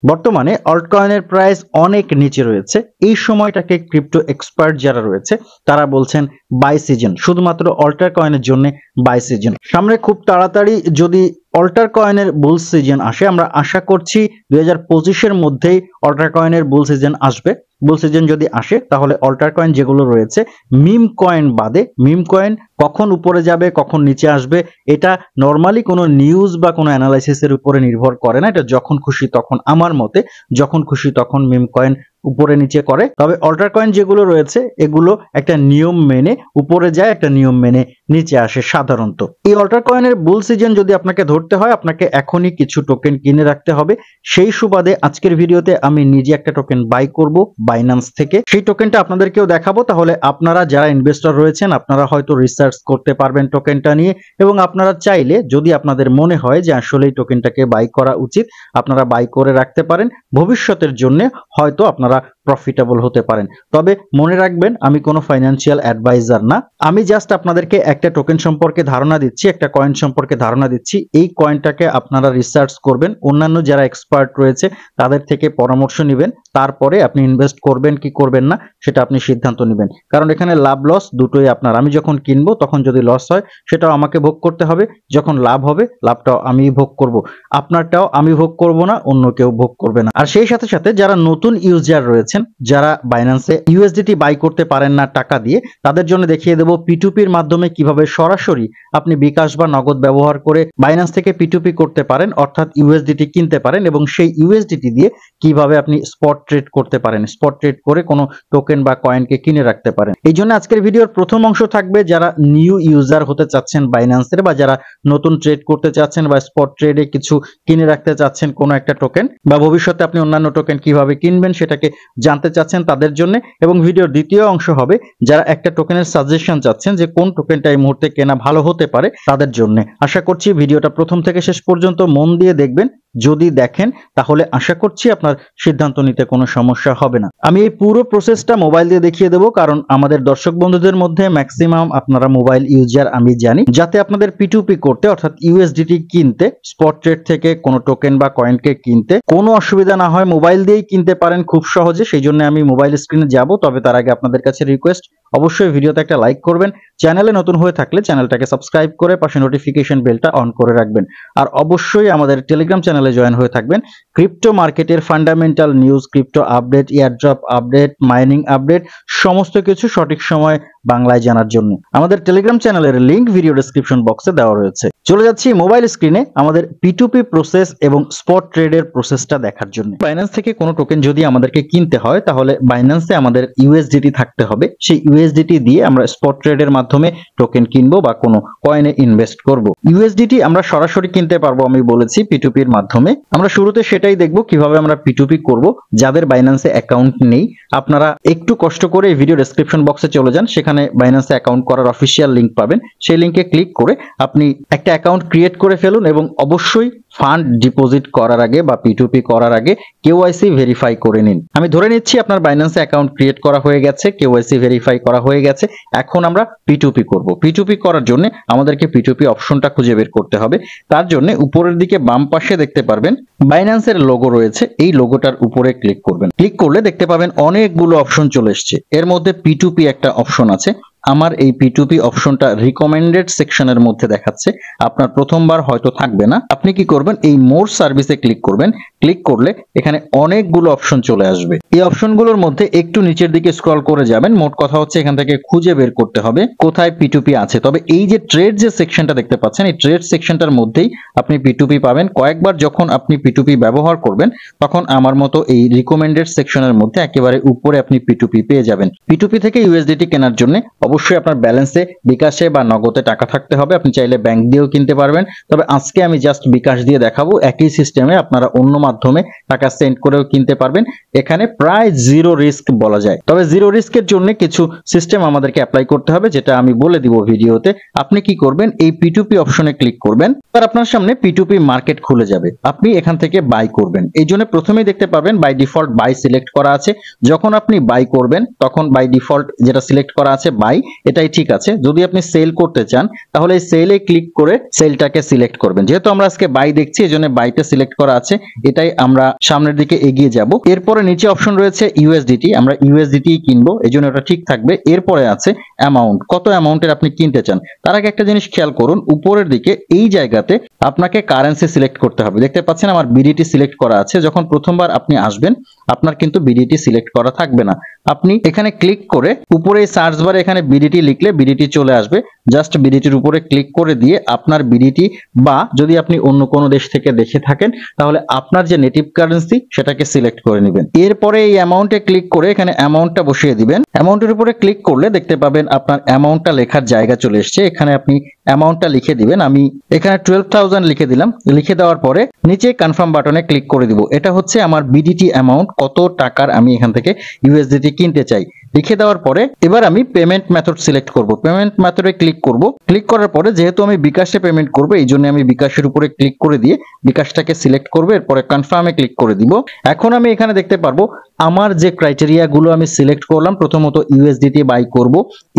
বর্তমানে অল্টকয়েনের প্রাইস অনেক নিচে রয়েছে। এই সময়টাকে ক্রিপ্টো এক্সপার্ট যারা রয়েছে তারা বলছেন বাই সিজন, শুধুমাত্র অল্টার কয়েনের জন্য বাই সিজন। সামনে খুব তাড়াতাড়ি যদি অল্টার কয়েনের বুল সিজন আসে, আমরা আশা করছি 2025-এর মধ্যেই অল্টার কয়েনের বুল সিজন আসবে। বুল সিজন যদি আসে তাহলে অল্টার কয়েন যেগুলো রয়েছে মিম কয়েন বাদে, মিম কয়েন কখন উপরে যাবে কখন নিচে আসবে এটা নরমালি কোনো নিউজ বা কোনো অ্যানালাইসিসের উপরে নির্ভর করে না। এটা যখন খুশি তখন, আমার মতে যখন খুশি তখন মিম কয়েন উপরে নিচে করে। তবে অল্টার কয়েন যেগুলো রয়েছে এগুলো একটা নিয়ম মেনে উপরে যায়, একটা নিয়ম মেনে নিচে আসে সাধারণত। এই অল্টার কয়েনের বুল সিজন যদি আপনাকে ধরতে হয়, আপনাকে এখনই কিছু টোকেন কিনে রাখতে হবে। সেই সুবাদে আজকের ভিডিওতে আমি নিজে একটা টোকেন বাই করব বাইন্যান্স থেকে। সেই টোকেনটা আপনাদেরকেও দেখাবো, তাহলে আপনারা যারা ইনভেস্টর রয়েছেন আপনারা হয়তো রিসার্চ করতে পারবেন টোকেনটা নিয়ে, এবং আপনারা চাইলে যদি আপনাদের মনে হয় যে আসলে এই টোকেনটাকে বাই করা উচিত, আপনারা বাই করে রাখতে পারেন। ভবিষ্যতের জন্য হয়তো আপনারা প্রফিটেবল হতে পারেন। তবে মনে রাখবেন, আমি কোনো ফাইন্যান্সিয়াল অ্যাডভাইজার না, আমি জাস্ট আপনাদেরকে একটা টোকেন সম্পর্কে ধারণা দিচ্ছি, একটা কয়েন সম্পর্কে ধারণা দিচ্ছি। এই কয়েনটাকে আপনারা রিসার্চ করবেন, অন্যান্য যারা এক্সপার্ট রয়েছে তাদের থেকে পরামর্শ নেবেন, তারপরে আপনি ইনভেস্ট করবেন কি করবেন না সেটা আপনি সিদ্ধান্ত নেবেন। কারণ এখানে লাভ লস দুটোই আপনার। আমি যখন কিনবো তখন যদি লস হয় সেটাও আমাকে ভোগ করতে হবে, যখন লাভ হবে লাভটাও আমি ভোগ করব। আপনারটাও আমি ভোগ করব না, অন্য কেউ ভোগ করবে না। আর সেই সাথে সাথে যারা নতুন ইউজার রয়েছেন, যারা বাইন্যান্সে ইউএসডিটি বাই করতে পারেন না টাকা দিয়ে, তাদের জন্য দেখিয়ে দেব পিটুপির মাধ্যমে কিভাবে সরাসরি আপনি বিকাশ বা নগদ ব্যবহার করে বাইন্যান্স থেকে পিটুপি করতে পারেন, অর্থাৎ ইউএসডিটি কিনতে পারেন, এবং সেই ইউএসডিটি দিয়ে কিভাবে আপনি স্পট ট্রেড করতে পারেন, স্পট ট্রেড করে কোনো টোকেন বা কয়েনকে কিনে রাখতে পারেন। এই জন্য আজকের ভিডিওর প্রথম অংশ থাকবে যারা নিউ ইউজার হতে চাচ্ছেন বাইন্যান্সের, বা যারা নতুন ট্রেড করতে চাচ্ছেন বা স্পট ট্রেডে কিছু কিনে রাখতে চাচ্ছেন কোনো একটা টোকেন, বা ভবিষ্যতে আপনি অন্যান্য টোকেন কিভাবে কিনবেন সেটাকে জানতে চাচ্ছেন তাদের জন্য। এবং ভিডিওর দ্বিতীয় অংশ হবে যারা একটা টোকেনের সাজেশন চাচ্ছেন যে কোন টোকেনটা এই মুহূর্তে কেনা ভালো হতে পারে তাদের জন্য। আশা করছি ভিডিওটা প্রথম থেকে শেষ পর্যন্ত মন দিয়ে দেখবেন। যদি দেখেন তাহলে আশা করছি আপনার সিদ্ধান্ত নিতে কোনো সমস্যা হবে না। আমি এই পুরো প্রসেসটা মোবাইল দিয়ে দেখিয়ে দেবো, কারণ আমাদের দর্শক বন্ধুদের মধ্যে ম্যাক্সিমাম আপনারা মোবাইল ইউজার আমি জানি, যাতে আপনাদের পিটুপি করতে অর্থাৎ ইউএসডিটি কিনতে, স্পট ট্রেড থেকে কোনো টোকেন বা কয়েনকে কিনতে কোনো অসুবিধা না হয়, মোবাইল দিয়েই কিনতে পারেন খুব সহজে। সেই জন্য আমি মোবাইল স্ক্রিনে যাব। তবে তার আগে আপনাদের কাছে রিকোয়েস্ট, অবশ্যই ভিডিওতে একটা লাইক করবেন, চ্যানেলে নতুন হয়ে থাকলে চ্যানেলটাকে সাবস্ক্রাইব করে পাশে নোটিফিকেশন বেলটা অন করে রাখবেন, আর অবশ্যই আমাদের টেলিগ্রাম চ্যানেলে জয়েন হয়ে থাকবেন। ক্রিপ্টো মার্কেটের fundamental news, crypto update, airdrop update, mining update, সমস্ত কিছু সঠিক সময় বাংলায় জানার জন্য আমাদের টেলিগ্রাম চ্যানেলের লিংক ভিডিও ডেসক্রিপশন বক্সে দেওয়া রয়েছে। চলে যাচ্ছি মোবাইল স্ক্রিনে আমাদের পিটুপি প্রসেস এবং স্পট ট্রেডের প্রসেসটা দেখার জন্য। বাইন্যান্স থেকে কোনো টোকেন যদি আমাদেরকে কিনতে হয় তাহলে বাইন্যান্সে আমাদের ইউএসডিটি থাকতে হবে। সেই ইউএসডিটি দিয়ে আমরা স্পট ট্রেডের মাধ্যমে টোকেন কিনবো বা কোনো কয়েনে ইনভেস্ট করব। ইউএসডিটি আমরা সরাসরি কিনতে পারবো, আমি বলেছি, পিটুপির মাধ্যমে। আমরা শুরুতে সেটাই দেখবো কিভাবে আমরা পিটুপি করব। যাদের বাইন্যান্সে অ্যাকাউন্ট নেই আপনারা একটু কষ্ট করে এই ভিডিও ডেসক্রিপশন বক্সে চলে যান, সেখানে বাইন্যান্সে অ্যাকাউন্ট করার অফিসিয়াল লিংক পাবেন। সেই লিংকে ক্লিক করে আপনি একটা অ্যাকাউন্ট ক্রিয়েট করে ফেলুন, এবং অবশ্যই ফান্ড ডিপোজিট করার আগে বা পিটুপি করার আগে কেওয়াইসি ভেরিফাই করে নিন। আমি ধরে নিচ্ছি আপনার বাইন্যান্সে অ্যাকাউন্ট ক্রিয়েট করা হয়ে গেছে, কেওয়াইসি ভেরিফাই করা হয়ে গেছে। এখন আমরা পিটুপি করব। পিটুপি করার জন্য আমাদেরকে পিটুপি অপশনটা খুঁজে বের করতে হবে। তার জন্য উপরের দিকে বাম পাশে দেখতে পারবেন বাইন্যান্সের লোগো রয়েছে, এই লোগোটার উপরে ক্লিক করবেন। ক্লিক করলে দেখতে পাবেন অনেকগুলো অপশন চলে এসছে। এর মধ্যে পিটুপি একটা অপশন আছে। আমার এই পিটুপি অপশনটা রিকমেন্ডেড সেকশনের মধ্যে দেখাচ্ছে, আপনার প্রথমবার হয়তো থাকবে না। আপনি কি করবেন, এই মোর সার্ভিসে ক্লিক করবেন। ক্লিক করলে এখানে অনেকগুলো অপশন চলে আসবে। এই অপশনগুলোর মধ্যে একটু নিচের দিকে স্ক্রল করে যাবেন। মোট কথা হচ্ছে এখান থেকে খুঁজে বের করতে হবে কোথায় পিটুপি আছে। তবে এই যে ট্রেড যে সেকশনটা দেখতে পাচ্ছেন, এই ট্রেড সেকশনটার মধ্যেই আপনি পিটুপি পাবেন। কয়েকবার যখন আপনি পিটুপি ব্যবহার করবেন তখন আমার মতো এই রিকমেন্ডেড সেকশনের মধ্যে একেবারে উপরে আপনি পিটুপি পেয়ে যাবেন। পিটুপি থেকে ইউএসডিটি কেনার জন্য অবশ্যই আপনার ব্যালেন্সে বিকাশে বা নগদে টাকা থাকতে হবে। আপনি চাইলে ব্যাংক দিয়েও কিনতে পারবেন, তবে আজকে আমি জাস্ট বিকাশ দিয়ে দেখাবো। একই সিস্টেমে আপনারা অন্য মাধ্যমে টাকা সেন্ড করেও কিনতে পারবেন। এখানে প্রায় জিরো রিস্ক বলা যায়, তবে জিরো রিস্কের জন্য কিছু সিস্টেম আমাদেরকে অ্যাপ্লাই করতে হবে, যেটা আমি বলে দিব ভিডিওতে। আপনি কি করবেন, এই পিটুপি অপশনে ক্লিক করবেন, আর আপনার সামনে পিটুপি মার্কেট খুলে যাবে। আপনি এখান থেকে বাই করবেন। এই জন্য প্রথমেই দেখতে পাবেন বাই ডিফল্ট বাই সিলেক্ট করা আছে। যখন আপনি বাই করবেন তখন বাই ডিফল্ট যেটা সিলেক্ট করা আছে বাই, এটাই ঠিক আছে। যদি আপনি সেল করতে চান তাহলে এই সেলে ক্লিক করে সেলটাকে সিলেক্ট করবেন। যেহেতু আমরা আজকে বাই দেখছি এজন্য বাইটা সিলেক্ট করা আছে, এটাই আমরা সামনের দিকে এগিয়ে যাব। এরপরে নিচে অপশন রয়েছে ইউএসডিটি, আমরা ইউএসডিটি কিনবো এজন্য এটা ঠিক থাকবে। এরপরে আছে অ্যামাউন্ট, কত অ্যামাউন্টের আপনি কিনতে চান। তার আগে একটা জিনিস খেয়াল করুন, উপরের দিকে এই জায়গাতে আপনাকে কারেন্সি সিলেক্ট করতে হবে। দেখতে পাচ্ছেন আমার বিডিটি সিলেক্ট করা আছে। যখন প্রথমবার আপনি আসবেন আপনার কিন্তু বিডিটি সিলেক্ট করা থাকবে না। আপনি এখানে ক্লিক করে উপরে সার্চ বারে এখানে বিডিটি লিখলে বিডিটি চলে আসবে। জাস্ট বিডিটির উপরে ক্লিক করে দিয়ে আপনার বিডিটি, বা যদি আপনি অন্য কোনো দেশ থেকে দেখে থাকেন তাহলে আপনার যে নেটিভ কারেন্সি সেটাকে সিলেক্ট করে নেবেন। এরপরে এই অ্যামাউন্টে ক্লিক করে এখানে অ্যামাউন্টটা বসিয়ে দিবেন। অ্যামাউন্টের উপরে ক্লিক করলে দেখতে পাবেন আপনার অ্যামাউন্টটা লেখার জায়গা চলে এসেছে। এখানে আপনি অ্যামাউন্টটা লিখে দিবেন। আমি এখানে 12,000 লিখে দিলাম। লিখে দেওয়ার পরে নিচে কনফার্ম বাটনে ক্লিক করে দিব। এটা হচ্ছে আমার বিডিটি অ্যামাউন্ট, কত টাকার আমি এখান থেকে ইউএসডিটি কিনতে চাই। লিখে দেওয়ার পরে এবার আমি পেমেন্ট মেথড সিলেক্ট করব। পেমেন্ট মেথডে ক্লিক করব। ক্লিক করার পরে যেহেতু আমি বিকাশে পেমেন্ট করব এই জন্য আমি বিকাশের উপরে ক্লিক করে দিয়ে বিকাশটাকে সিলেক্ট করব। এরপরে কনফার্মে ক্লিক করে দিব। এখন আমি এখানে দেখতে পারবো আমার যে ক্রাইটেরিয়া গুলো আমি সিলেক্ট করলাম, প্রথমত ইউএসডিটি বাই করব,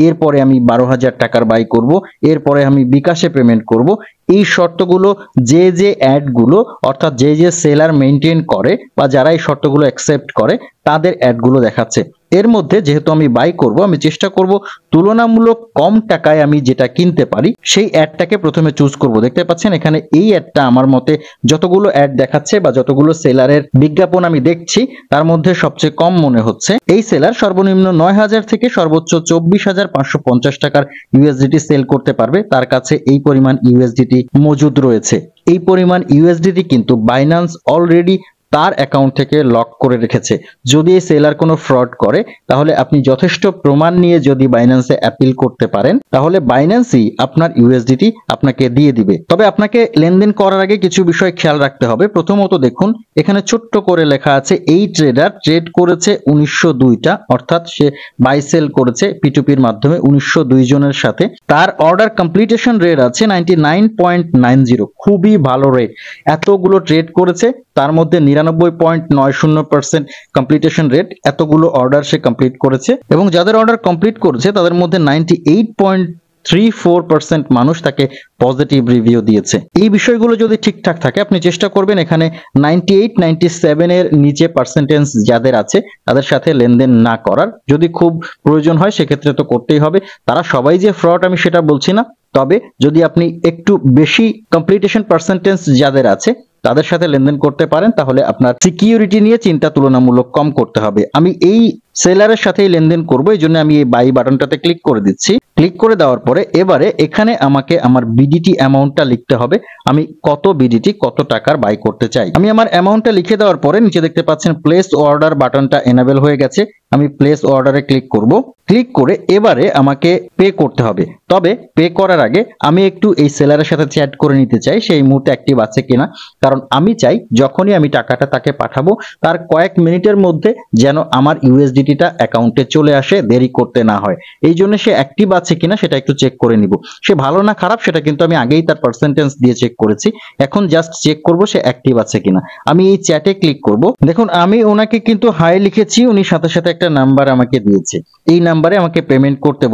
এরপরে আমি 12,000 টাকার বাই করব, এরপরে আমি বিকাশে পেমেন্ট করব। এই শর্তগুলো যে যে অ্যাড গুলো অর্থাৎ যে যে সেলার মেইনটেইন করে বা যারা এই শর্তগুলো অ্যাকসেপ্ট করে তাদের অ্যাড গুলো দেখাচ্ছে। এর মধ্যে যেহেতু আমি বাই করব আমি চেষ্টা করব তুলনামূলক কম টাকায় আমি যেটা কিনতে পারি সেই অ্যাডটাকে প্রথমে চুজ করব। দেখতে পাচ্ছেন এখানে এই অ্যাডটা আমার মতে যতগুলো অ্যাড দেখাচ্ছে বা যতগুলো সেলারের বিজ্ঞাপন আমি দেখছি তার মধ্যে সবচেয়ে কম মনে হচ্ছে। এই সেলার সর্বনিম্ন 9,000 থেকে সর্বোচ্চ 24,550 টাকার ইউএসডিটি সেল করতে পারবে। তার কাছে এই পরিমাণ ইউএসডিটি মজুদ রয়েছে। এই পরিমাণ ইউএসডিটি কিন্তু বাইন্যান্স অলরেডি তার অ্যাকাউন্ট থেকে লক করে রেখেছে। যদি এই সেলার কোনো ফ্রড করে তাহলে আপনি যথেষ্ট প্রমাণ নিয়ে যদি বাইন্যান্সে অ্যাপিল করতে পারেন তাহলে বাইন্যান্সই আপনার ইউএসডিটি আপনাকে দিয়ে দিবে। তবে আপনাকে লেনদেন করার আগে কিছু বিষয় খেয়াল রাখতে হবে। প্রথমত দেখুন এখানে ছোট্ট করে লেখা আছে এই ট্রেডার ট্রেড করেছে 1902টা, অর্থাৎ সে বাই সেল করেছে P2P-র মাধ্যমে 1902 জনের সাথে। তার অর্ডার কমপ্লিটেশন রেট আছে 99.90, খুবই ভালো রেট। এতগুলো ট্রেড করেছে তার মধ্যে 99.90% কমপ্লিটেশন রেট, এতগুলো অর্ডার সে কমপ্লিট করেছে এবং যাদের অর্ডার কমপ্লিট করেছে তাদের মধ্যে 98.34% মানুষ তাকে পজিটিভ রিভিউ দিয়েছে। এই বিষয়গুলো যদি ঠিকঠাক থাকে আপনি চেষ্টা করবেন এখানে 98, 97 এর নিচে পার্সেন্টেজ যাদের আছে তাদের সাথে লেনদেন না করার। যদি খুব প্রয়োজন হয় সেক্ষেত্রে তো করতেই হবে। তারা সবাই যে ফ্রড আমি সেটা বলছি না, তবে যদি আপনি একটু বেশি কমপ্লিটেশন পার্সেন্টেজ যাদের আছে তাদের সাথে লেনদেন করতে পারেন তাহলে আপনার সিকিউরিটি নিয়ে চিন্তা তুলনামূলক কম করতে হবে। আমি এই সেলারের সাথেই লেনদেন করব এই জন্য আমি এই বাই বাটনটাতে ক্লিক করে দিচ্ছি। ক্লিক করে দেওয়ার পরে এবারে এখানে আমাকে আমার বিডিটি অ্যামাউন্টটা লিখতে হবে। আমি কত বিডিটি কত টাকার বাই করতে চাই। আমি আমার অ্যামাউন্টটা লিখে দেওয়ার পরে নিচে দেখতে পাচ্ছেন প্লেস অর্ডার বাটনটা এনেবল হয়ে গেছে। আমি প্লেস অর্ডারে ক্লিক করব। ক্লিক করে এবারে আমাকে পে করতে হবে। তবে পে করার আগে আমি একটু এই সেলারের সাথে চ্যাট করে নিতে চাই সেই মুহূর্তে অ্যাক্টিভ আছে কিনা, কারণ আমি চাই যখনই আমি টাকাটা তাকে পাঠাবো তার কয়েক মিনিটের মধ্যে যেন আমার ইউএসডিটিটা অ্যাকাউন্টে চলে আসে, দেরি করতে না হয়। এই জন্য সে অ্যাক্টিভ আছে কিনা সেটা একটু চেক করে নিব। সে ভালো না খারাপ সেটা কিন্তু আমি আগেই তার পার্সেন্টেজ দিয়ে চেক করেছি। এখন জাস্ট চেক করব সে অ্যাক্টিভ আছে কিনা। আমি এই চ্যাটে ক্লিক করব। দেখুন আমি ওনাকে কিন্তু হাই লিখেছি, উনি সাথে সাথে একটা নাম্বার আমাকে দিয়েছে। এই নাম্বারে আমাকে পেমেন্ট করতে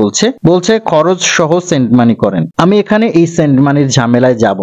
বলছে খরচ সহ সেন্ড মানি করেন। আমি এখানে এই সেন্ড মানির ঝামেলায় যাব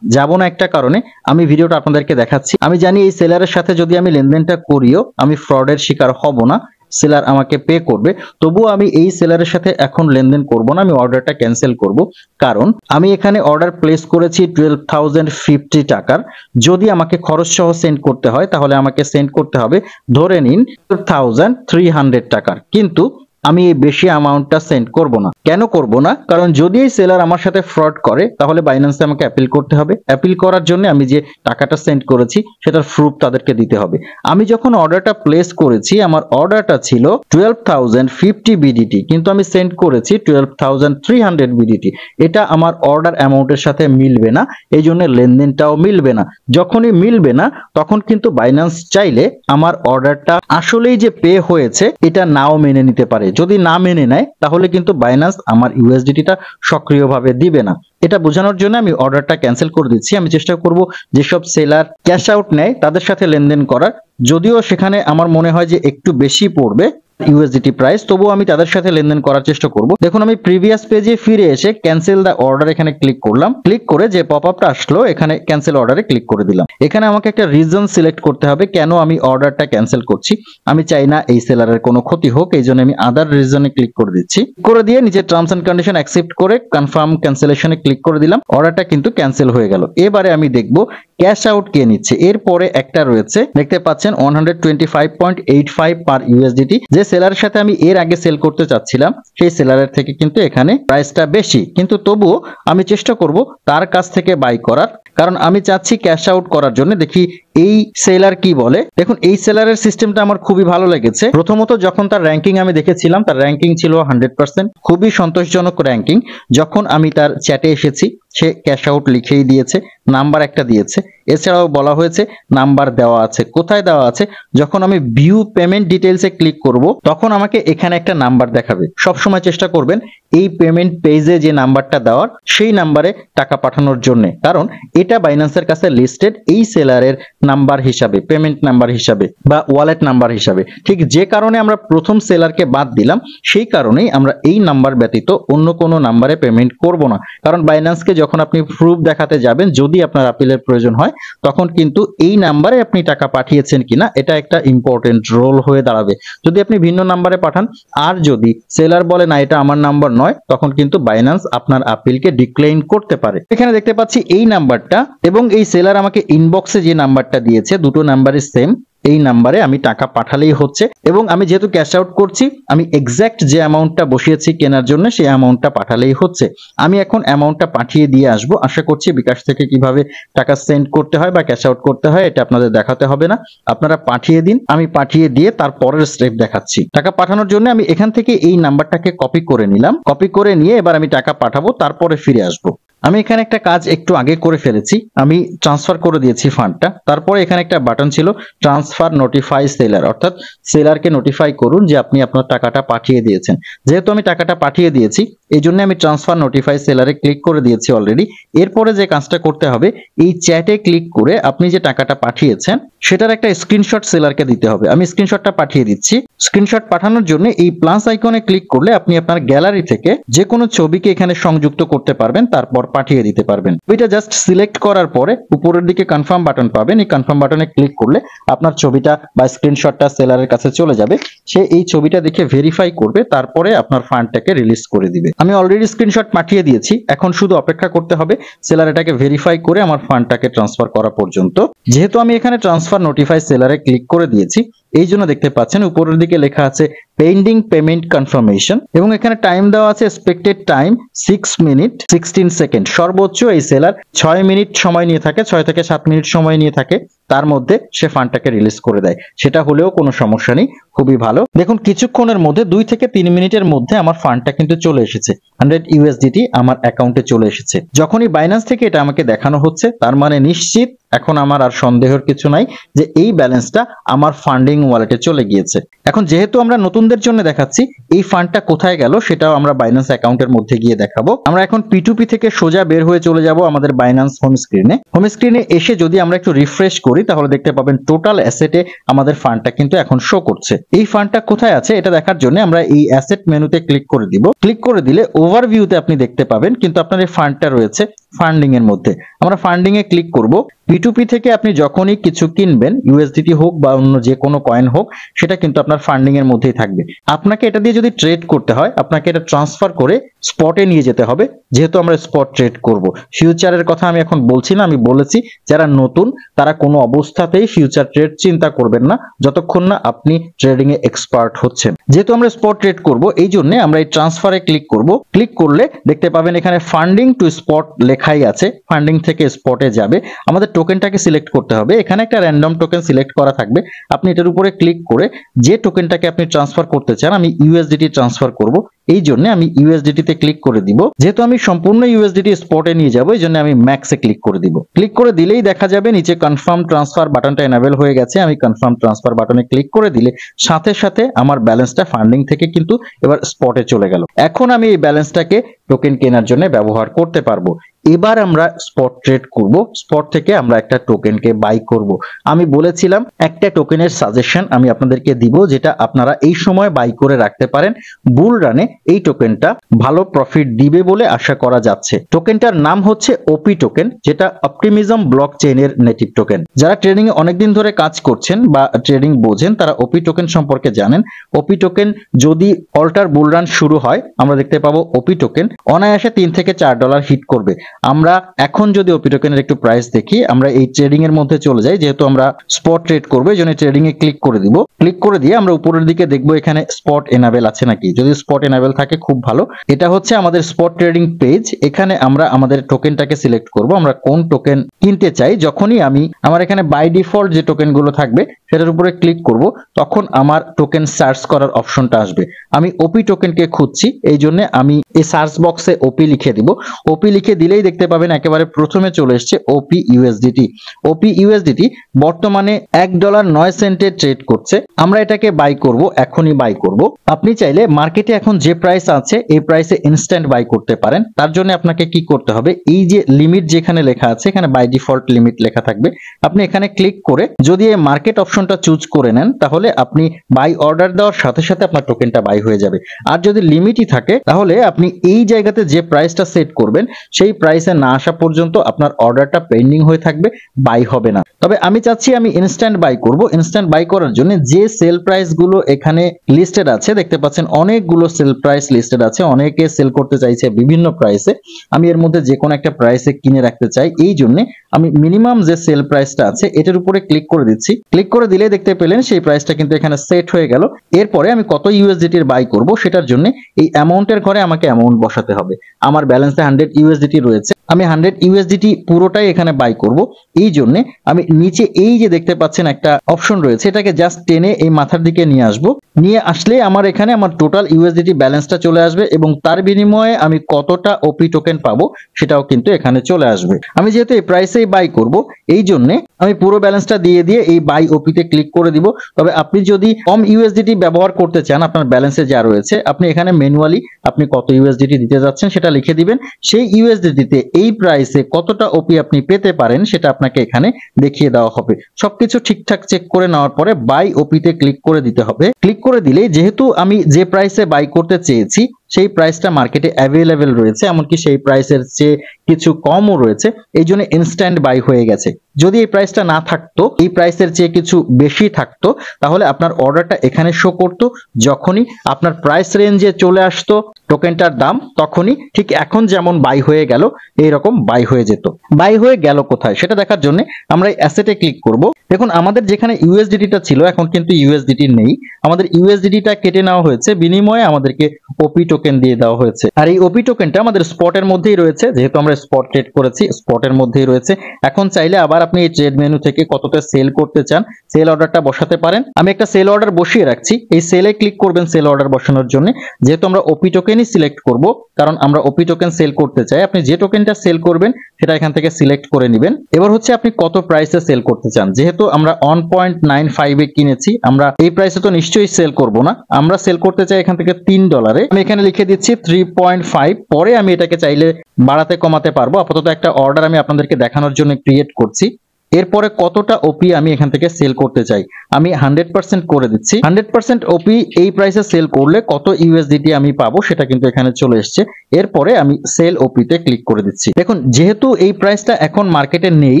না একটা কারণে, আমি ভিডিওটা আপনাদেরকে দেখাচ্ছি। আমি জানি এই সেলারের সাথে যদি আমি লেনদেনটা করিও আমি ফ্রডের শিকার হব না, সেলার আমাকে পে করবে। তবুও আমি এই সেলারের সাথে এখন লেনদেন করব না, আমি অর্ডারটা ক্যান্সেল করব। কারণ আমি এখানে অর্ডার প্লেস করেছি 12,050 টাকার। যদি আমাকে খরচ সহ সেন্ড করতে হয় তাহলে আমাকে সেন্ড করতে হবে ধরে নিন 12,300 টাকার। কিন্তু আমি এই বেশি অ্যামাউন্টটা সেন্ড করব না। কেন করব না? কারণ যদি এই সেলার আমার সাথে ফ্রড করে তাহলে বাইন্যান্সে আমাকে অ্যাপিল করতে হবে। অ্যাপিল করার জন্য আমি যে টাকাটা সেন্ড করেছি সেটার প্রুফ তাদেরকে দিতে হবে। আমি যখন অর্ডারটা প্লেস করেছি আমার অর্ডারটা ছিল 12,050 বিডিটি, কিন্তু আমি সেন্ড করেছি 12,300 বিডিটি। এটা আমার অর্ডার অ্যামাউন্টের সাথে মিলবে না, এই জন্য লেনদেনটাও মিলবে না। যখনই মিলবে না তখন কিন্তু বাইন্যান্স চাইলে আমার অর্ডারটা আসলেই যে পে হয়েছে এটা নাও মেনে নিতে পারে। যদি না মেনে নেয় তাহলে কিন্তু বাইন্যান্স আমার ইউএসডিটিটা সক্রিয়ভাবে দিবে না। এটা বোঝানোর জন্য আমি অর্ডারটা ক্যান্সেল করে দিচ্ছি। আমি চেষ্টা করব যেসব সেলার ক্যাশ আউট নেয় তাদের সাথে লেনদেন করার, যদিও সেখানে আমার মনে হয় যে একটু বেশি পড়বে। ইউএসডিটি প্রাইস, তবুও আমি তাদের সাথে লেনদেন করার চেষ্টা করব। দেখুন আমি প্রিভিয়াস পেজে ফিরে এসে ক্যান্সেল দ্য অর্ডার এখানে ক্লিক করলাম। ক্লিক করে যে পপআপটা আসলো এখানে ক্যান্সেল অর্ডারে ক্লিক করে দিলাম। এখানে আমাকে একটা রিজন সিলেক্ট করতে হবে কেন আমি অর্ডারটা ক্যান্সেল করছি। আমি চাই না এই সেলারের কোনো ক্ষতি হোক, এই জন্য আমি আদার রিজনে ক্লিক করে দিচ্ছি। করে দিয়ে নিচে টার্মস এন্ড কন্ডিশন অ্যাকসেপ্ট করে কনফার্ম ক্যান্সেলেশনে ক্লিক করে দিলাম। অর্ডারটা কিন্তু ক্যান্সেল হয়ে গেল। এবারে আমি দেখব ক্যাশ আউট কে নিচ্ছে। এরপরে একটা রয়েছে, দেখতে পাচ্ছেন 125.85 পার ইউএসডিটি। যে সেলারের সাথে আমি এর আগে সেল করতে চাচ্ছিলাম সেই সেলারের থেকে কিন্তু এখানে প্রাইসটা বেশি, কিন্তু তবুও আমি চেষ্টা করব তার কাছ থেকে বাই করার, কারণ আমি চাচ্ছি ক্যাশ আউট করার জন্য। দেখি এই সেলার কি বলে। দেখুন এই সেলারের সিস্টেমটা আমার খুবই ভালো লেগেছে। প্রথমত যখন তার র্যাঙ্কিং আমি দেখেছিলাম, তার র্যাঙ্কিং ছিল 100%, খুবই সন্তোষজনক র্যাঙ্কিং। যখন আমি তার চ্যাটে এসেছি সে ক্যাশ আউট লিখেই দিয়েছে, নাম্বার একটা দিয়েছে, এছাড়াও বলা হয়েছে নাম্বার দেওয়া আছে। কোথায় দেওয়া আছে? যখন আমি ভিউ পেমেন্ট ডিটেইলসে ক্লিক করব তখন আমাকে এখানে একটা নাম্বার দেখাবে। সবসময় চেষ্টা করবেন এই পেমেন্ট পেজে যে নাম্বারটা দেওয়ার সেই নাম্বারে টাকা পাঠানোর জন্য, কারণ এটা বাইন্যান্সের কাছে লিস্টেড এই সেলারের নাম্বার হিসাবে, পেমেন্ট নাম্বার হিসাবে বা ওয়ালেট নাম্বার হিসাবে। ঠিক যে কারণে আমরা প্রথম সেলারকে বাদ দিলাম সেই কারণেই আমরা এই নাম্বার ব্যতীত অন্য কোনো নাম্বারে পেমেন্ট করব না। কারণ বাইন্যান্সকে যখন আপনি প্রুফ দেখাতে যাবেন, যদি আপনার আপিলের প্রয়োজন হয়, তখন কিন্তু এই নাম্বারে আপনি টাকা পাঠিয়েছেন কিনা এটা একটা ইম্পর্টেন্ট রোল হয়ে দাঁড়াবে। যদি আপনি ভিন্ন নাম্বারে পাঠান আর যদি সেলার বলে না এটা আমার নাম্বার নয়, তখন কিন্তু বাইন্যান্স আপনার আপিলকে ডিক্লাইন করতে পারে। এখানে দেখতে পাচ্ছি এই নাম্বারটা এবং এই সেলার আমাকে ইনবক্সে যে নাম্বারটা দিয়েছে দুটো নাম্বারই সেম। এই নাম্বারে আমি টাকা পাঠালেই হচ্ছে, এবং আমি যেহেতু ক্যাশ আউট করছি আমি এক্সাক্ট যে অ্যামাউন্টটা বসিয়েছি কেনার জন্য সেই অ্যামাউন্টটা পাঠালেই হচ্ছে। আমি এখন অ্যামাউন্টটা পাঠিয়ে দিয়ে আসবো। আশা করছি বিকাশ থেকে কিভাবে টাকা সেন্ড করতে হয় বা ক্যাশ আউট করতে হয় এটা আপনাদের দেখাতে হবে না, আপনারা পাঠিয়ে দিন। আমি পাঠিয়ে দিয়ে তারপরের স্টেপ দেখাচ্ছি। টাকা পাঠানোর জন্য আমি এখান থেকে এই নাম্বারটাকে কপি করে নিলাম। কপি করে নিয়ে এবার আমি টাকা পাঠাবো, তারপরে ফিরে আসবো। আমি এখানে একটা কাজ একটু আগে করে ফেলেছি, আমি ট্রান্সফার করে দিয়েছি ফান্ডটা। তারপরে এখানে একটা বাটন ছিল ট্রান্সফার নোটিফাই সেলার, অর্থাৎ সেলারকে নোটিফাই করুন যে আপনি আপনার টাকাটা পাঠিয়ে দিয়েছেন। যেহেতু আমি টাকাটা পাঠিয়ে দিয়েছি এই জন্য আমি ট্রান্সফার নোটিফাই সেলারে ক্লিক করে দিয়েছি অলরেডি। এরপরে যে কাজটা করতে হবে, এই চ্যাটে ক্লিক করে আপনি যে টাকাটা পাঠিয়েছেন সেটার একটা স্ক্রিনশট সেলারকে দিতে হবে। আমি স্ক্রিনশটটা পাঠিয়ে দিচ্ছি। স্ক্রিনশট পাঠানোর জন্য এই প্লাস আইকনে ক্লিক করলে আপনি আপনার গ্যালারি থেকে যে কোনো ছবিকে এখানে সংযুক্ত করতে পারবেন, তারপর পাঠিয়ে দিতে পারবেন। ওইটা জাস্ট সিলেক্ট করার পরে উপরের দিকে কনফার্ম বাটন পাবেন। এই কনফার্ম বাটনে ক্লিক করলে আপনার ছবিটা বা স্ক্রিনশটটা সেলারের কাছে চলে যাবে। সে এই ছবিটা দেখে ভেরিফাই করবে, তারপরে আপনার ফান্ডটাকে রিলিজ করে দিবে। আমি অলরেডি স্ক্রিনশট পাঠিয়ে দিয়েছি, এখন শুধু অপেক্ষা করতে হবে সেলার এটাকে ভেরিফাই করে আমার ফান্ডটাকে ট্রান্সফার করা পর্যন্ত। যেহেতু আমি এখানে ট্রান্সফার নোটিফাই সেলারে ক্লিক করে দিয়েছি এই জন্য দেখতে পাচ্ছেন উপরের দিকে লেখা আছে পেন্ডিং পেমেন্ট কনফার্মেশন, এবং এখানে টাইম দেওয়া আছে এক্সপেক্টেড টাইম 6 মিনিট 16 সেকেন্ড। সর্বোচ্চ এই সেলার 6 মিনিট সময় নিয়ে থাকে, 6 থেকে 7 মিনিট সময় নিয়ে থাকে, তার মধ্যে সে ফান্ডটাকে রিলিজ করে দেয়। সেটা হলেও কোনো সমস্যা নেই, খুবই ভালো। দেখুন কিছুক্ষণের মধ্যে 2 থেকে 3 মিনিটের মধ্যে আমার ফান্ডটা কিন্তু চলে এসেছে। 100 ইউএসডিটি আমার অ্যাকাউন্টে চলে এসেছে। যখনই বাইন্যান্স থেকে এটা আমাকে দেখানো হচ্ছে তার মানে নিশ্চিত এখন আমার আর সন্দেহের কিছু নাই যে এই ব্যালেন্সটা আমার ফান্ডিং ওয়ালেটে চলে গিয়েছে। এখন যেহেতু আমরা নতুনদের জন্য দেখাচ্ছি এই ফান্ডটা কোথায় গেল সেটাও আমরা বাইন্যান্স অ্যাকাউন্টের মধ্যে গিয়ে দেখাবো। আমরা এখন P2P থেকে সোজা বের হয়ে চলে যাব আমাদের বাইন্যান্স হোম স্ক্রিনে। হোম স্ক্রিনে এসে যদি আমরা একটু রিফ্রেশ করি তাহলে দেখতে পাবেন টোটাল অ্যাসেটে আমাদের ফান্ডটা কিন্তু এখন শো করছে। এই ফান্ডটা কোথায় আছে এটা দেখার জন্য আমরা এই অ্যাসেট মেনুতে ক্লিক করে দিব। ক্লিক করে দিলে ওভারভিউতে আপনি দেখতে পাবেন কিন্তু আপনার এই ফান্ডটা রয়েছে ফান্ডিং এর মধ্যে। আমরা ফান্ডিং এ ক্লিক করব। P2P থেকে আপনি যখনই কিছু কিনবেন ইউএসডিটি হোক বা অন্য যে কোনো কয়েন হোক সেটা কিন্তু আপনার ফান্ডিং এর মধ্যেই থাকবে। আপনাকে এটা দিয়ে যদি ট্রেড করতে হয় আপনাকে এটা ট্রান্সফার করে স্পটে নিয়ে যেতে হবে। যেহেতু আমরা স্পট ট্রেড করব, ফিউচারের কথা আমি এখন বলছি না। আমি বলেছি যারা নতুন তারা কোনো অবস্থাতেই ফিউচার ট্রেড চিন্তা করবেন না যতক্ষণ না আপনি ট্রেডিং এ এক্সপার্ট হচ্ছেন। যেহেতু আমরা স্পট ট্রেড করব এই জন্য আমরা এই ট্রান্সফারে ক্লিক করব। ক্লিক করলে দেখতে পাবেন এখানে ফান্ডিং টু স্পট লেখাই আছে, ফান্ডিং থেকে স্পটে যাবে। আমাদের টোকেনটাকে সিলেক্ট করতে হবে। এখানে একটা র্যান্ডম টোকেন সিলেক্ট করা থাকবে, আপনি এটার উপরে ক্লিক করে যে টোকেনটাকে আপনি ট্রান্সফার করতে চান, আমি ইউএসডিটি ট্রান্সফার করব এই জন্য আমি ইউএসডিটি তে ক্লিক করে দিব। যেহেতু আমি সম্পূর্ণ ইউএসডিটি স্পটে নিয়ে যাব এই জন্য আমি ম্যাক্সে ক্লিক করে দিব। ক্লিক করে দিলেই দেখা যাবে নিচে কনফার্ম ট্রান্সফার বাটনটা এনেবল হয়ে গেছে। আমি কনফার্ম ট্রান্সফার বাটনে ক্লিক করে দিলে সাথে সাথে আমার ব্যালেন্সটা ফান্ডিং থেকে কিন্তু এবার স্পটে চলে গেল। এখন আমি এই ব্যালেন্সটাকে টোকেন কেনার জন্য ব্যবহার করতে পারবো। এবার আমরা স্পট ট্রেড করব। স্পট থেকে আমরা একটা টোকেনকে বাই করব। আমি বলেছিলাম একটা টোকেনের সাজেশন আমি আপনাদেরকে দিব, যেটা আপনারা এই সময় বাই করে রাখতে পারেন। বুল রানে এই টোকেনটা ভালো প্রফিট দিবে বলে আশা করা যাচ্ছে। টোকেনটার নাম হচ্ছে ওপি টোকেন, যেটা অপটিমিজম ব্লক চেইনের নেটিভ টোকেন। যারা ট্রেডিং এ অনেকদিন ধরে কাজ করছেন বা ট্রেডিং বোঝেন তারা ওপি টোকেন সম্পর্কে জানেন। ওপি টোকেন যদি অল্টার বুল রান শুরু হয়, আমরা দেখতে পাবো ওপি টোকেন অনায়াসে $3 থেকে $4 হিট করবে। আমরা এখন যদি ওপি টোকেনের একটু প্রাইস দেখি, আমরা এই ট্রেডিং এর মধ্যে চলে যাই, যেহেতু আমরা স্পট ট্রেড করবো এই জন্য ট্রেডিং এ ক্লিক করে দিব। ক্লিক করে দিয়ে আমরা উপরের দিকে দেখবো এখানে স্পট এনাবেল আছে নাকি। যদি স্পট এনাবেল থাকে খুব ভালো। এটা হচ্ছে আমাদের স্পট ট্রেডিং পেজ। এখানে আমরা আমাদের টোকেনটাকে সিলেক্ট করব, আমরা কোন টোকেন কিনতে চাই। যখনই আমি আমার এখানে বাই ডিফল্ট যে টোকেন গুলো থাকবে সেটার উপরে ক্লিক করব, তখন আমার টোকেন সার্চ করার অপশনটা আসবে। আমি ওপি টোকেনকে খুঁজছি, এই জন্য আমি এই সার্চ বক্সে ওপি লিখে দিব। ওপি লিখে দিলেই দেখতে পাবেন একেবারে প্রথমে চলে এসেছে ওপি ইউএসডিটি। ওপি ইউএসডিটি বর্তমানে $1.09 ট্রেড করছে। আমরা এটাকে বাই করব, এখনই বাই করব। আপনি চাইলে মার্কেটে এখন যে প্রাইস আছে এই প্রাইসে ইনস্ট্যান্ট বাই করতে পারেন। তার জন্য আপনাকে কি করতে হবে, এই যে লিমিট যেখানে লেখা আছে এখানে বাই ডিফল্ট লিমিট লেখা থাকবে, আপনি এখানে ক্লিক করে যদি এই মার্কেট অপশনটা চুজ করে নেন তাহলে আপনি বাই অর্ডার দেওয়ার সাথে সাথে আপনার টোকেনটা বাই হয়ে যাবে। আর যদি লিমিটই থাকে তাহলে আপনি এই জায়গাতে যে প্রাইসটা সেট করবেন সেই প্রাইসে না আসা পর্যন্ত আপনার অর্ডারটা পেন্ডিং হয়ে থাকবে, বাই হবে না। তবে আমি চাচ্ছি আমি ইনস্ট্যান্ট বাই করব। ইনস্ট্যান্ট বাই করার জন্য যে সেল প্রাইস গুলো এখানে লিস্টেড আছে, দেখতে পাচ্ছেন অনেকগুলো সেল প্রাইস লিস্টেড আছে, অনেকে সেল করতে চাইছে বিভিন্ন প্রাইসে। আমি এর মধ্যে যে কোনো একটা প্রাইসে কিনে রাখতে চাই, এই জন্য আমি মিনিমাম যে সেল প্রাইসটা আছে এটার উপরে ক্লিক করে দিচ্ছি। ক্লিক করে দিলে দেখতে পেলেন সেই প্রাইসটা কিন্তু এখানে সেট হয়ে গেল। এরপরে আমি কত ইউএসডিটির বাই করব সেটার জন্য এই অ্যামাউন্টের ঘরে আমাকে অ্যামাউন্ট বসাতে হবে। আমার ব্যালেন্সে 100 ইউএসডিটি রয়েছে, আমি 100 ইউএসডিটি পুরোটাই এখানে বাই করব। এই জন্য আমি নিচে এই যে দেখতে পাচ্ছেন একটা অপশন রয়েছে, এটাকে জাস্ট টেনে এই মাথার দিকে নিয়ে আসব। নিয়ে আসলে আমার এখানে আমার টোটাল ইউএসডিটি ব্যালেন্সটা চলে আসবে এবং তার বিনিময়ে আমি কতটা ওপি টোকেন পাবো সেটাও কিন্তু এখানে চলে আসবে। আমি যেহেতু এই প্রাইসেই বাই করব এই জন্য আমি পুরো ব্যালেন্সটা দিয়ে দিয়ে এই বাই ওপিতে ক্লিক করে দিব। তবে আপনি যদি কম ইউএসডিটি ব্যবহার করতে চান, আপনার ব্যালেন্সে যা রয়েছে, আপনি এখানে ম্যানুয়ালি আপনি কত ইউএসডিটি দিতে যাচ্ছেন সেটা লিখে দিবেন। সেই ইউএসডিটিতে এই প্রাইসে কতটা ওপি আপনি পেতে পারেন সেটা আপনাকে এখানে দেখিয়ে দেওয়া হবে। সবকিছু ঠিকঠাক চেক করে নেওয়ার পরে বাই ওপিতে ক্লিক করে দিতে হবে। ক্লিক করে দিলে যেহেতু আমি যে প্রাইসে বাই করতে চেয়েছি সেই প্রাইসটা মার্কেটে অ্যাভেলেবেল রয়েছে, এমনকি সেই প্রাইসের চেয়ে কিছু কমও রয়েছে, এই জন্য ইনস্ট্যান্ট বাই হয়ে গেছে। যদি এই প্রাইসটা না থাকতো, এই প্রাইসের চেয়ে কিছু বেশি থাকতো, তাহলে আপনার অর্ডারটা এখানে শো করতো। যখনই আপনার প্রাইস রেঞ্জে চলে আসতো টোকেনটার দাম, তখনই ঠিক এখন যেমন বাই হয়ে গেল এইরকম বাই হয়ে যেত। বাই হয়ে গেল কোথায় সেটা দেখার জন্য আমরা এই অ্যাসেটে ক্লিক করব। দেখুন আমাদের যেখানে ইউএসডিটিটা ছিল এখন কিন্তু ইউএসডিটি নেই, আমাদের ইউএসডিটিটা কেটে নেওয়া হয়েছে, বিনিময়ে আমাদেরকে ওপি টোকেন দিয়ে দেওয়া হয়েছে। আর এই ওপি টোকেনটা আমাদের স্পটের মধ্যেই রয়েছে, যেহেতু আমরা স্পট ট্রেড করেছি স্পটের মধ্যেই রয়েছে। এখন চাইলে আবার আপনি এই ট্রেড মেনু থেকে কতটা সেল করতে চান সেল অর্ডারটা বসাতে পারেন। আমি একটা সেল অর্ডার বসিয়ে রাখছি, এই সেলে ক্লিক করবেন সেল অর্ডার বসানোর জন্য। যেহেতু আমরা ওপি টোকেনই সিলেক্ট করব, কারণ আমরা ওপি টোকেন সেল করতে চাই, আপনি যে টোকেনটা সেল করবেন সেটা এখান থেকে সিলেক্ট করে নেবেন। এবার হচ্ছে আপনি কত প্রাইসে সেল করতে চান। যেহেতু আমরা 1.95 এ কিনেছি, আমরা এই প্রাইসে তো নিশ্চয়ই সেল করব না, আমরা সেল করতে চাই এখান থেকে $3। আমি এখানে লিখে দিচ্ছি 3.5। পরে আমি এটাকে চাইলে বাড়াতে কমাতে পারবো। আপাতত একটা অর্ডার আমি আপনাদেরকে দেখানোর জন্য ক্রিয়েট করছি। এরপরে কতটা ওপি আমি এখান থেকে সেল করতে চাই আমি 100% করে দিচ্ছি। 100% ওপি এই প্রাইসে সেল করলে কত ইউএসডিটি আমি পাবো সেটা কিন্তু এখানে চলে এসেছে। এরপরে আমি সেল ওপিতে ক্লিক করে দিচ্ছি। দেখুন যেহেতু এই প্রাইসটা এখন মার্কেটে নেই,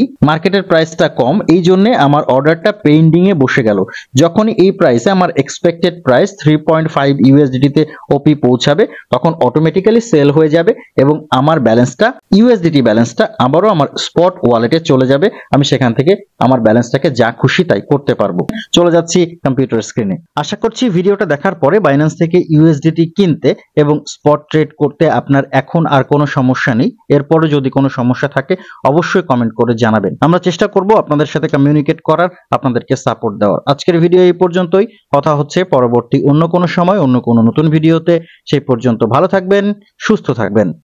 মার্কেটের প্রাইসটা কম, এই জন্য আমার অর্ডারটা পেন্ডিং এ বসে গেল। যখনই এই প্রাইসে আমার এক্সপেক্টেড প্রাইস 3.5 ইউএসডিটি ওপি পৌঁছাবে তখন অটোমেটিক্যালি সেল হয়ে যাবে এবং আমার ব্যালেন্সটা ইউএসডিটি ব্যালেন্সটা আবারও আমার স্পট ওয়ালেটে চলে যাবে। আমি সেখান থেকে আমার ব্যালেন্সটাকে যা খুশি তাই করতে পারবো। চলে যাচ্ছি কম্পিউটার স্ক্রিনে। আশা করছি ভিডিওটা দেখার পরে বাইন্যান্স থেকে ইউএসডিটি কিনতে এবং স্পট ট্রেড করতে আপনার এখন আর কোনো সমস্যা নেই। এরপরে যদি কোনো সমস্যা থাকে অবশ্যই কমেন্ট করে জানাবেন, আমরা চেষ্টা করব আপনাদের সাথে কমিউনিকেট করার, আপনাদেরকে সাপোর্ট দেওয়ার। আজকের ভিডিও এই পর্যন্তই, কথা হচ্ছে পরবর্তী অন্য কোনো সময় অন্য কোনো নতুন ভিডিওতে। সেই পর্যন্ত ভালো থাকবেন, সুস্থ থাকবেন।